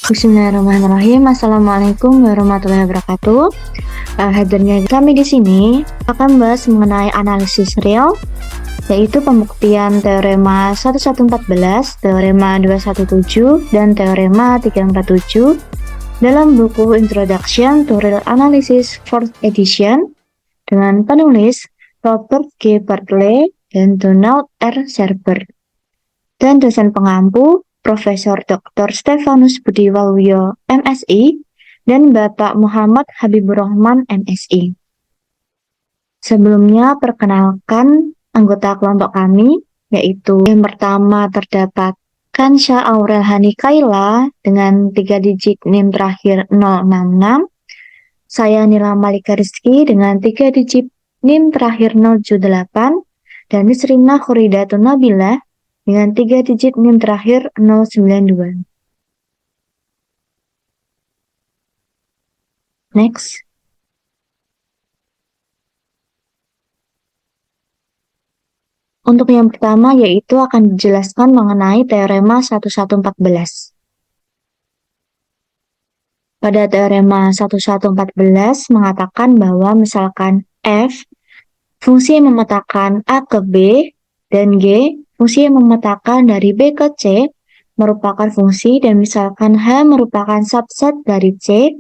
Bismillahirrahmanirrahim. Assalamualaikum warahmatullahi wabarakatuh. Hadirnya kami di sini akan membahas mengenai analisis real, yaitu pembuktian teorema 1114, teorema 217, dan teorema 347 dalam buku Introduction to Real Analysis 4th edition dengan penulis Robert G. Bartley dan Donald R. Serber, dan dosen pengampu Profesor Dr. Stefanus Budi Waluyo, MSI, dan Bapak Muhammad Habibur Rahman, MSI. Sebelumnya, perkenalkan anggota kelompok kami, yaitu yang pertama terdapat Kansha Aurel Hani Kaila dengan 3 digit NIM terakhir 066, saya Nila Malika Rizky dengan 3 digit NIM terakhir 078, dan Nisrina Khuridatun Nabila dengan 3 digit NIM terakhir 092. Next. Untuk yang pertama yaitu akan dijelaskan mengenai teorema 1114. Pada teorema 1114 mengatakan bahwa misalkan f fungsi yang memetakan a ke b dan g fungsi yang memetakan dari b ke c merupakan fungsi, dan misalkan h merupakan subset dari c,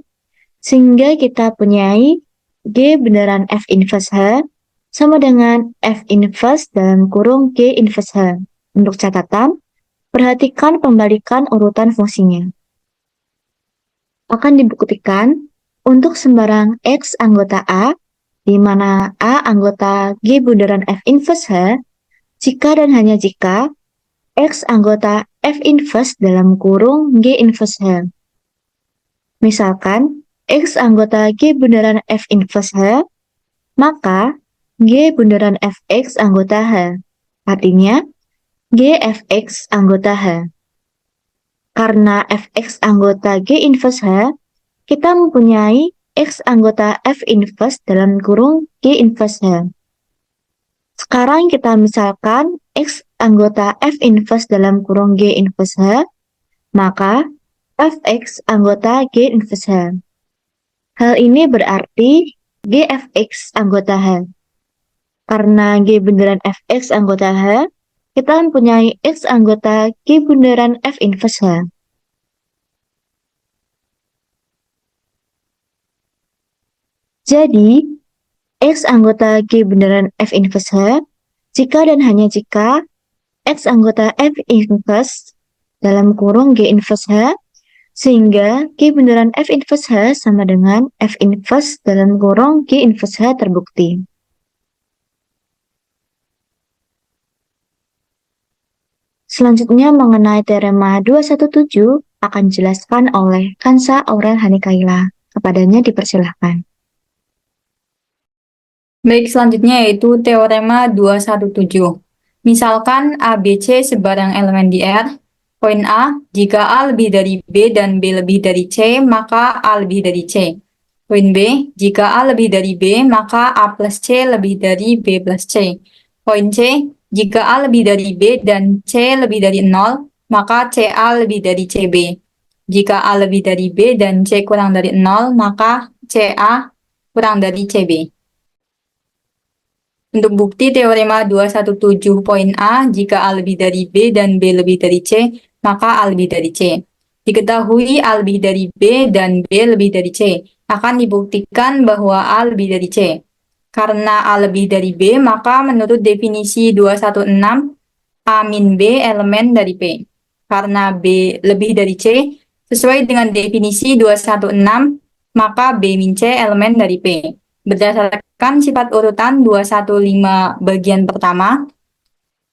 sehingga kita punyai g beneran f inverse h sama dengan f inverse dalam kurung g inverse h. Untuk catatan, perhatikan pembalikan urutan fungsinya. Akan dibuktikan untuk sembarang x anggota a, di mana a anggota g bundaran f inverse h, jika dan hanya jika x anggota f inverse dalam kurung g inverse h. Misalkan x anggota g bundaran f inverse h, maka g bundaran fx anggota h, artinya g fx anggota h. Karena fx anggota g inverse h, kita mempunyai x anggota f inverse dalam kurung g inverse h. Sekarang kita misalkan x anggota f inverse dalam kurung g inverse h, maka fx anggota g inverse h. Hal ini berarti g fx anggota h. Karena g bundaran fx anggota h, kita mempunyai x anggota g bundaran f inverse h. Jadi, x anggota g bundaran f inverse h, jika dan hanya jika x anggota f inverse dalam kurung g inverse h, sehingga g bundaran f inverse h sama dengan f inverse dalam kurung g inverse h terbukti. Selanjutnya mengenai teorema 217 akan dijelaskan oleh Kansha Aurel Hani Kaila. Kepadanya dipersilahkan. Baik, selanjutnya yaitu teorema 217. Misalkan ABC sebarang elemen di R. Poin A, jika A lebih dari B dan B lebih dari C, maka A lebih dari C. Poin B, jika A lebih dari B, maka A plus C lebih dari B plus C. Poin C, jika A lebih dari B dan C lebih dari 0, maka CA lebih dari CB. Jika A lebih dari B dan C kurang dari 0, maka CA kurang dari CB. Untuk bukti teorema 217 poin A, jika A lebih dari B dan B lebih dari C, maka A lebih dari C. Diketahui A lebih dari B dan B lebih dari C, akan dibuktikan bahwa A lebih dari C. Karena A lebih dari B, maka menurut definisi 216, A min B elemen dari P. Karena B lebih dari C, sesuai dengan definisi 216, maka B min C elemen dari P. Berdasarkan sifat urutan 215 bagian pertama,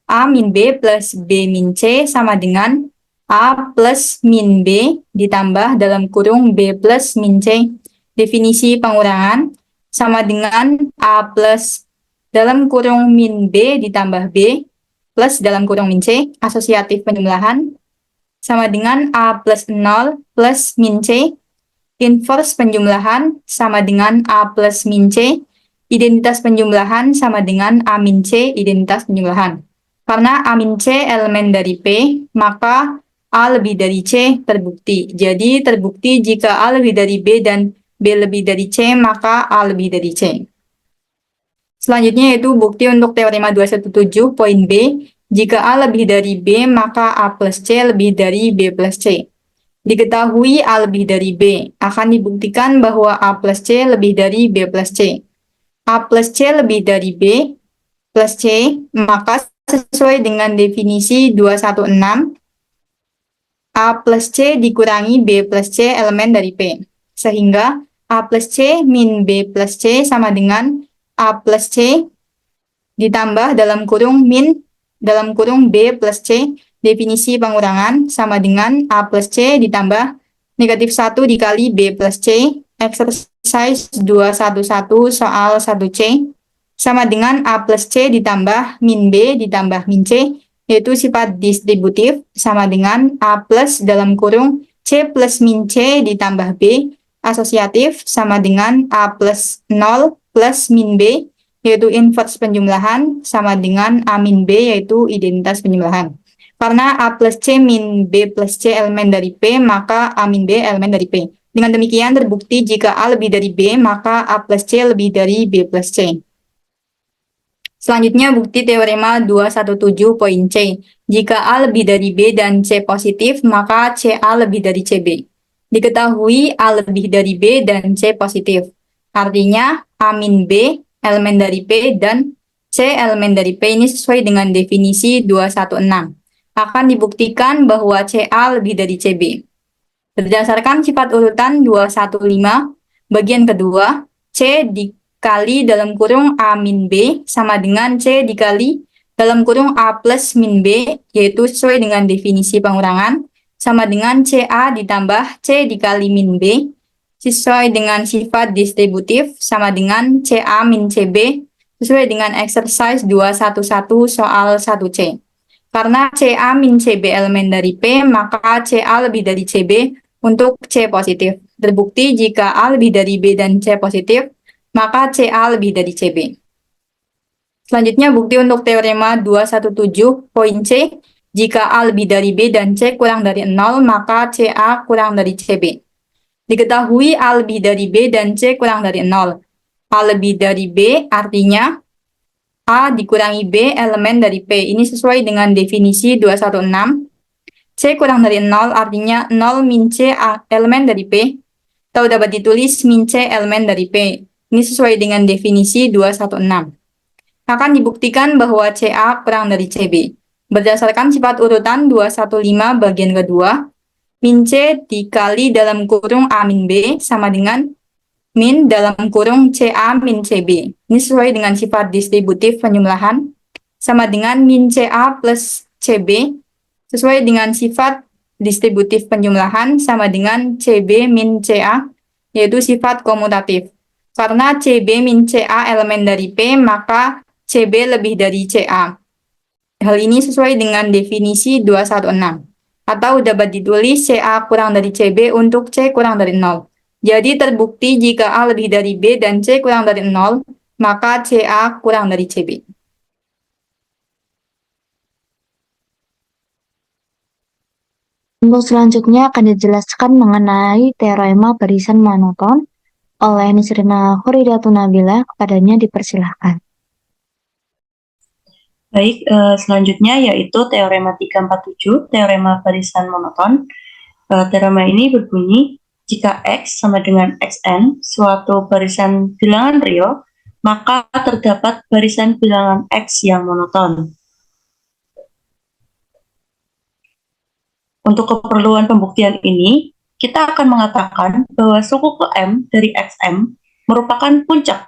A min B plus B min C sama dengan A plus min B ditambah dalam kurung B plus min C. Definisi pengurangan sama dengan A plus dalam kurung min B ditambah B plus dalam kurung min C, asosiatif penjumlahan, sama dengan A plus 0 plus min C. Inverse penjumlahan sama dengan A plus min C. Identitas penjumlahan sama dengan A min C identitas penjumlahan. Karena A min C elemen dari P, maka A lebih dari C terbukti. Jadi terbukti jika A lebih dari B dan B lebih dari C, maka A lebih dari C. Selanjutnya yaitu bukti untuk teorema 217 poin B. Jika A lebih dari B, maka A plus C lebih dari B plus C. Diketahui A lebih dari B. Akan dibuktikan bahwa A plus C lebih dari B plus C. A plus C lebih dari B plus C, maka sesuai dengan definisi 216, A plus C dikurangi B plus C elemen dari P. Sehingga A plus C min B plus C sama dengan A plus C ditambah dalam kurung min dalam kurung B plus C, definisi pengurangan sama dengan A plus C ditambah negatif 1 dikali B plus C, exercise 211 soal 1C, sama dengan A plus C ditambah min B ditambah min C, yaitu sifat distributif, sama dengan A plus dalam kurung C plus min C ditambah B, asosiatif, sama dengan A plus 0 plus min B, yaitu inverse penjumlahan, sama dengan A min B, yaitu identitas penjumlahan. Karena A plus C min B plus C elemen dari P, maka A min B elemen dari P. Dengan demikian terbukti jika A lebih dari B, maka A plus C lebih dari B plus C. Selanjutnya bukti teorema 217 poin C. Jika A lebih dari B dan C positif, maka CA lebih dari CB. Diketahui A lebih dari B dan C positif. Artinya A min B elemen dari P dan C elemen dari P ini sesuai dengan definisi 216. Akan dibuktikan bahwa CA lebih dari CB. Berdasarkan sifat urutan 215, bagian kedua, C dikali dalam kurung A min B sama dengan C dikali dalam kurung A plus min B, yaitu sesuai dengan definisi pengurangan, sama dengan CA ditambah C dikali min B, sesuai dengan sifat distributif, sama dengan CA min CB, sesuai dengan exercise 211 soal 1C. Karena CA min CB elemen dari P, maka CA lebih dari CB untuk C positif. Terbukti jika A lebih dari B dan C positif, maka CA lebih dari CB. Selanjutnya bukti untuk teorema 217 poin C. Jika A lebih dari B dan C kurang dari 0, maka CA kurang dari CB. Diketahui A lebih dari B dan C kurang dari 0. A lebih dari B artinya A dikurangi B elemen dari P. Ini sesuai dengan definisi 216. C kurang dari 0 artinya 0 min C elemen dari P. Atau dapat ditulis min C elemen dari P. Ini sesuai dengan definisi 216. Akan dibuktikan bahwa CA kurang dari CB. Berdasarkan sifat urutan 215 bagian kedua, min C dikali dalam kurung A min B sama dengan min dalam kurung CA min CB. Ini sesuai dengan sifat distributif penjumlahan, sama dengan min CA plus CB, sesuai dengan sifat distributif penjumlahan, sama dengan CB min CA, yaitu sifat komutatif. Karena CB min CA elemen dari P, maka CB lebih dari CA. Hal ini sesuai dengan definisi 216. Atau dapat ditulis CA kurang dari CB untuk C kurang dari 0. Jadi terbukti jika A lebih dari B dan C kurang dari 0, maka CA kurang dari CB. Untuk selanjutnya akan dijelaskan mengenai teorema barisan monoton oleh Nisrina Khuridatun Nabila. Kepadanya dipersilahkan. Baik, selanjutnya yaitu teorema 347, teorema barisan monoton. Teorema ini berbunyi, jika X sama dengan Xn, suatu barisan bilangan real, maka terdapat barisan bilangan X yang monoton. Untuk keperluan pembuktian ini, kita akan mengatakan bahwa suku ke M dari Xm merupakan puncak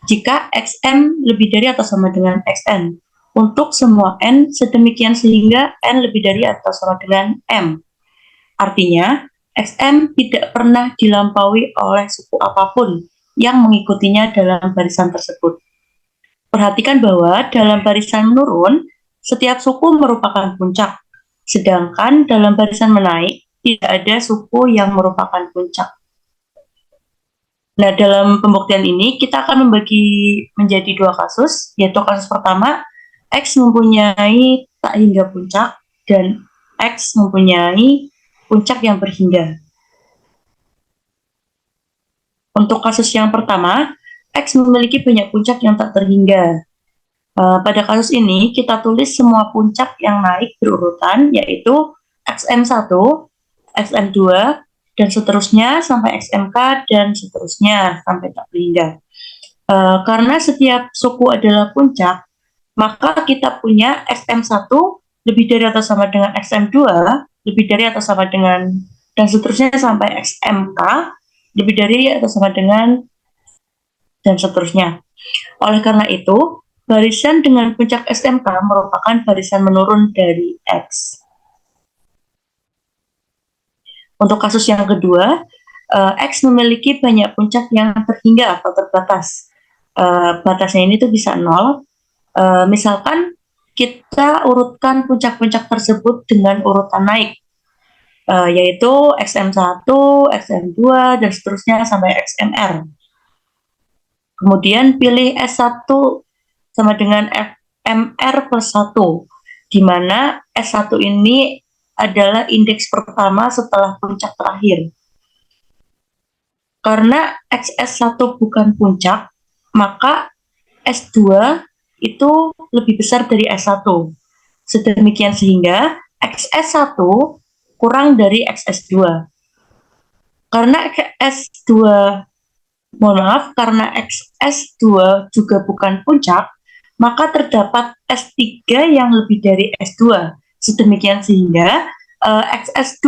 jika Xm lebih dari atau sama dengan Xn untuk semua N sedemikian sehingga N lebih dari atau sama dengan M. Artinya, Xm tidak pernah dilampaui oleh suku apapun yang mengikutinya dalam barisan tersebut. Perhatikan bahwa dalam barisan menurun, setiap suku merupakan puncak, sedangkan dalam barisan menaik, tidak ada suku yang merupakan puncak. Nah, dalam pembuktian ini, kita akan membagi menjadi dua kasus, yaitu kasus pertama, X mempunyai tak hingga puncak, dan X mempunyai puncak yang berhingga. Untuk kasus yang pertama, X memiliki banyak puncak yang tak terhingga. Pada kasus ini, kita tulis semua puncak yang naik berurutan, yaitu XM1, XM2, dan seterusnya sampai XMK, dan seterusnya sampai tak terhingga. Karena setiap suku adalah puncak, maka kita punya XM1 lebih dari atau sama dengan XM2, lebih dari atau sama dengan, dan seterusnya sampai XMK, lebih dari atau sama dengan, dan seterusnya. Oleh karena itu, barisan dengan puncak XMK merupakan barisan menurun dari X. Untuk kasus yang kedua, X memiliki banyak puncak yang terhingga atau terbatas. Batasnya ini tuh bisa 0. Misalkan kita urutkan puncak-puncak tersebut dengan urutan naik, yaitu XM1, XM2, dan seterusnya sampai XMR. Kemudian pilih S1 sama dengan MR plus 1, di mana S1 ini adalah indeks pertama setelah puncak terakhir. Karena XS1 bukan puncak, maka S2 itu lebih besar dari S1. Sedemikian sehingga XS1 kurang dari XS2. Karena karena XS2 juga bukan puncak, maka terdapat S3 yang lebih dari S2. Sedemikian sehingga XS2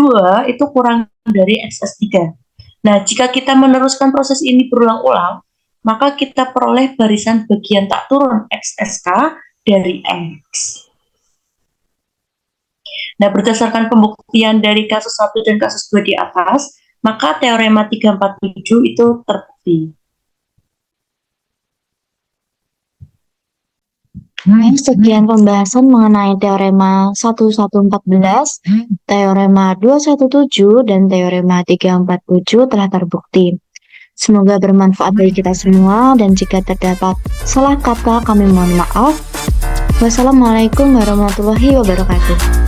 itu kurang dari XS3. Nah, jika kita meneruskan proses ini berulang-ulang, maka kita peroleh barisan bagian tak turun XSK dari X. Nah, berdasarkan pembuktian dari kasus 1 dan kasus 2 di atas, maka teorema 347 itu terbukti. Sekian pembahasan mengenai teorema 1114, teorema 217, dan teorema 347 telah terbukti. Semoga bermanfaat bagi kita semua, dan jika terdapat salah kata kami mohon maaf. Wassalamualaikum warahmatullahi wabarakatuh.